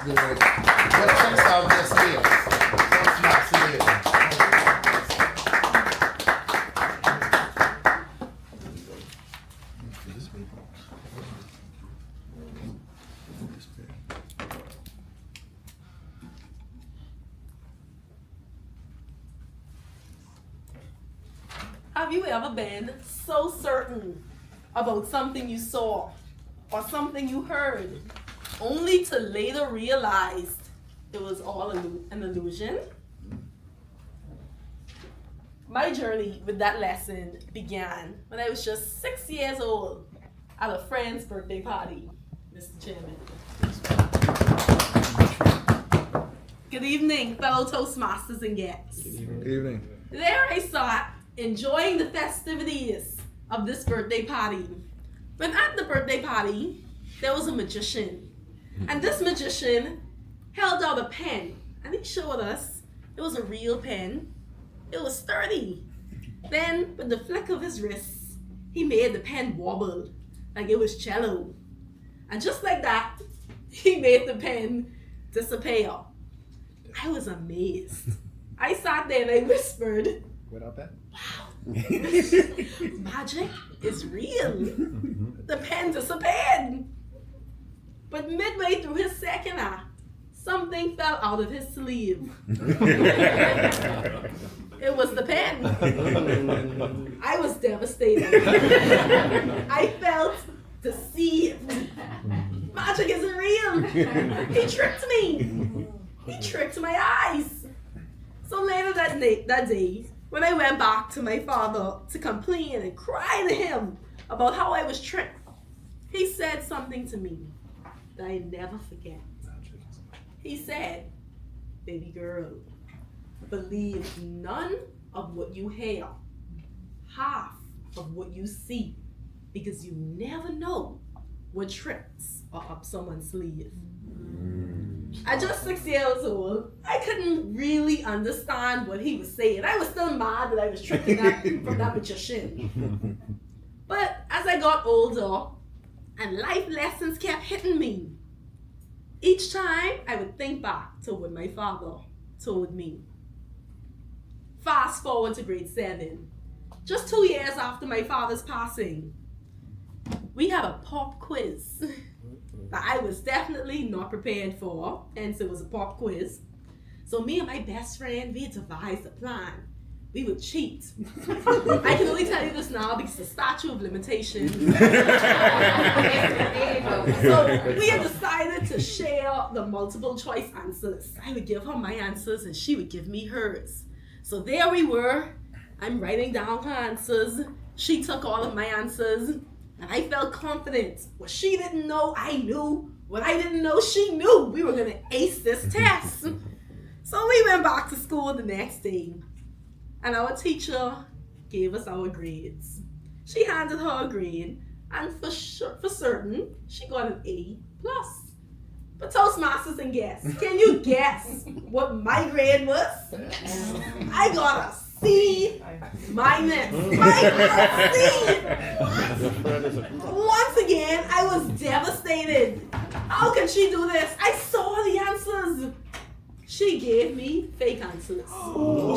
Good. What checks out their skills? Have you ever been so certain about something you saw or something you heard, only to later realize it was all an illusion? My journey with that lesson began when I was just 6 years old at a friend's birthday party, Mr. Chairman. Good evening, fellow Toastmasters and guests. Good evening. There I sat, enjoying the festivities of this birthday party. When at the birthday party, there was a magician. And this magician held out a pen, and he showed us it was a real pen. It was sturdy. Then, with the flick of his wrist, he made the pen wobble like it was cello. And just like that, he made the pen disappear. I was amazed. I sat there and I whispered, Without that? wow, magic is real. The pen disappeared. But midway through his second act, something fell out of his sleeve. It was the pen. I was devastated. I felt deceived. Magic isn't real. He tricked me. He tricked my eyes. So later that day, when I went back to my father to complain and cry to him about how I was tricked, he said something to me that I never forget. He said, baby girl, believe none of what you hear, half of what you see, because you never know what tricks are up someone's sleeve. At just 6 years old, I couldn't really understand what he was saying. I was still mad that I was tricked from that magician. But as I got older and life lessons kept hitting me, each time I would think back to what my father told me. Fast forward to grade 7, just 2 years after my father's passing, we had a pop quiz that I was definitely not prepared for, hence it was a pop quiz. So me and my best friend, we devised a plan. We would cheat. I can only tell you this now because the statute of limitations. So we had decided to share the multiple choice answers. I would give her my answers and she would give me hers. So there we were. I'm writing down her answers. She took all of my answers. And I felt confident. What she didn't know, I knew. What I didn't know, she knew. We were going to ace this test. So we went back to school the next day. And our teacher gave us our grades. She handed her a grade. And for certain, she got an A+. But Toastmasters and guests, can you guess what my grade was? I got a C-. Once again, I was devastated. How can she do this? I saw the answers. She gave me fake answers.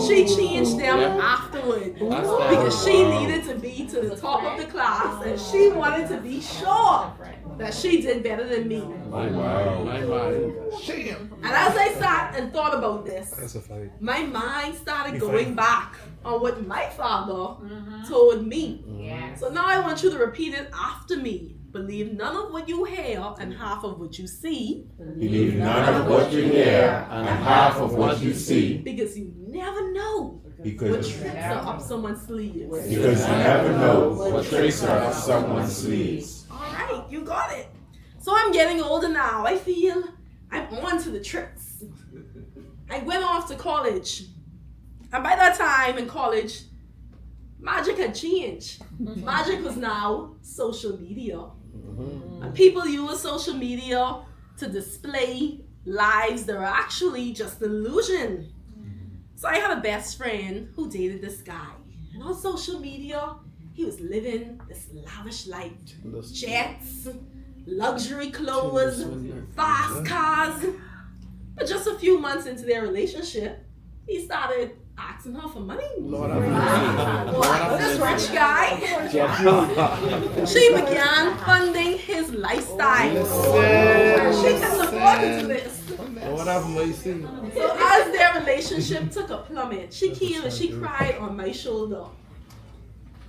She changed them afterward because she needed to be to the top of the class and she wanted to be sure that she did better than me. And as I sat and thought about this, my mind started going back on what my father told me. So now I want you to repeat it after me. Believe none of what you hear and half of what you see. Believe none of what you hear and half of what you see. Because you never know what tricks are up someone's sleeves. Because you never know what tricks are up someone's sleeves. All right, you got it. So I'm getting older now. I feel I'm on to the tricks. I went off to college. And by that time in college, magic had changed. Magic was now social media. And people use social media to display lives that are actually just an illusion. So I had a best friend who dated this guy. And on social media, he was living this lavish life. Jets, luxury clothes, fast cars. But just a few months into their relationship, he started asking her for money. Lord have mercy. Well, this rich guy, she began funding his lifestyle. She couldn't afford to do this. Lord have mercy. So as their relationship took a plummet, she came and she cried on my shoulder.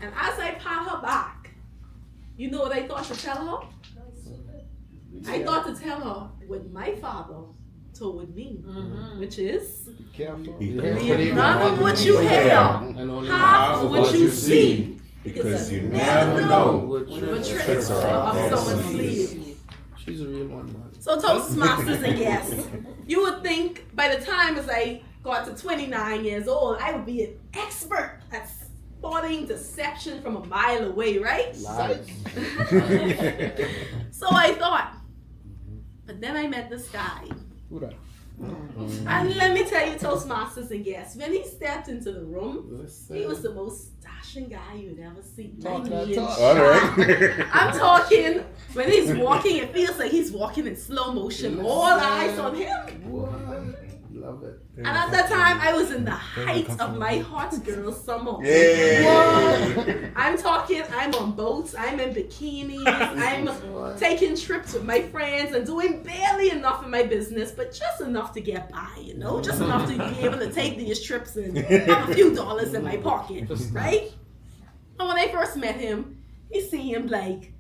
And as I pat her back, you know what I thought to tell her? I thought to tell her what my father told me, which is, Careful. believe none of what you hear, half of what you see, because you never know what tricks are up someone's sleeve. She's a real one, man. So Toastmasters and guests, you would think by the time as I got to 29 years old, I would be an expert at spotting deception from a mile away, right? Lies. So I thought, but then I met this guy. Who that? And let me tell you, Toastmasters and guests, when he stepped into the room, Listen. he was the most dashing guy you'd ever see. Talk I that mean, talk. All right. I'm talking, when he's walking, it feels like he's walking in slow motion. All eyes on him. What? Love it. And at that time, I was in the height of my hot girl summer. Yeah. I'm talking, I'm on boats, I'm in bikinis, I'm taking trips with my friends and doing barely enough in my business, but just enough to get by, you know? Just enough to be able to take these trips and have a few dollars in my pocket, right? And when I first met him, he seemed like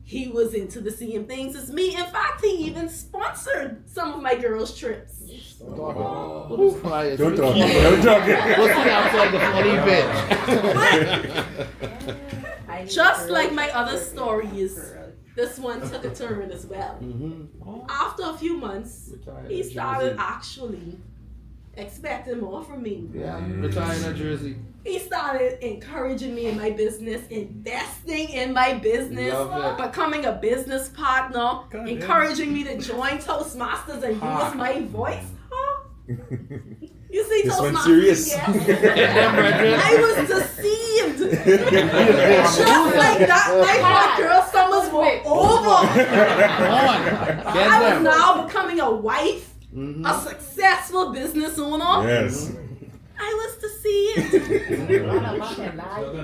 he was into the same things as me. In fact, he even sponsored some of my girls' trips. Who's quiet? Don't talk. Don't talk. Looking outside the funny bitch. Just like my other stories, this one took a turn as well. After a few months, he started actually expecting more from me. Yeah, retire in a jersey. He started encouraging me in my business, investing in my business, Love it. becoming a business partner, encouraging me to join Toastmasters and use my voice. Huh? You see, This one's Toastmasters, serious. yes. I was deceived. Just like that, my hot girl summers were over. Get I was them. now becoming a wife, a successful business owner. Yes. I was deceived.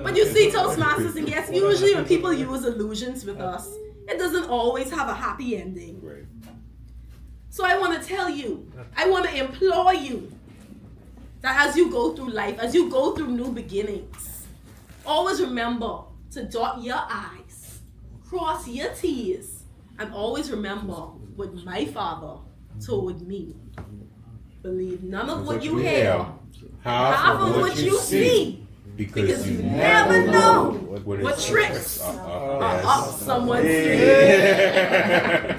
But you see, Toastmasters and guests, usually when people use illusions with us, it doesn't always have a happy ending. So I want to tell you, I want to implore you that as you go through life, as you go through new beginnings, always remember to dot your I's, cross your T's, and always remember what my father told me. Believe none of what you hear, half of what you see, because you never know what tricks are up someone's sleeve.